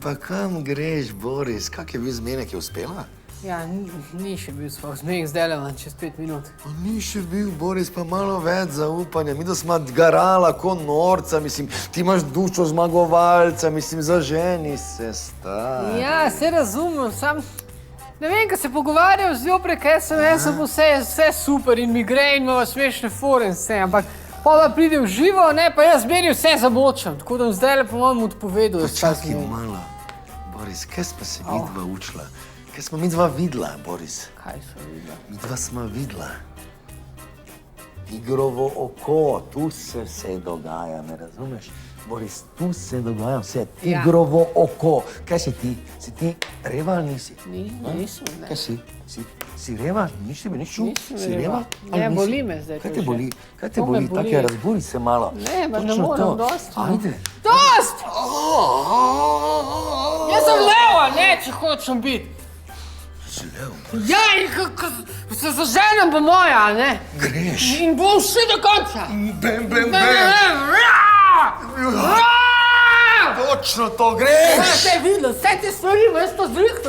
pa kam greš, Boris? Kak je bil zmenek, je uspela? Ja, ni še bil svoj zmeh, zdaj le čez 5 minut. Pa ni še bil, Boris, pa malo več zaupanja. Mi da smo garala ko norca, mislim, ti imaš dušo zmagovalca, mislim, zaženi se, stari. Ja, se razumem, sam ne vem, ko se pogovarjam z njo prek SMS-a, bo vse super in mi gre in imamo smešne fore in vse, ampak pa pride v živo, ne, pa jaz zmeri vse zabočam, tako da bom zdaj le po mojem odpovedal. Počakaj malo, Boris, kaj smo se midva učila? Kaj smo midva videla, Boris? Kaj so videla? Midva smo videla. Tigrovo oko, tu se vse dogaja, me razumeš? Boris, tu se dogaja vse, tigrovo oko. Kaj si ti? Si ti reva ali nisi? Nisem, ne. Kaj si? Si reva? Nisi me nič čul? Si reva? Ne, boli me zdaj. Kaj te boli? Kaj te boli? Tako je, razburi se malo. Ne, pa ne morem, dosti. Ajde. Dost! Jaz sem leva, ne, če hočem biti. Si lev? Ja, in ko se zaženem, bo moja, ne? Greš. In bom vsi do konca. Bem, bem, bem. Točno to, greš. Vse je videlo, vse te stvari, jaz to zrihtu,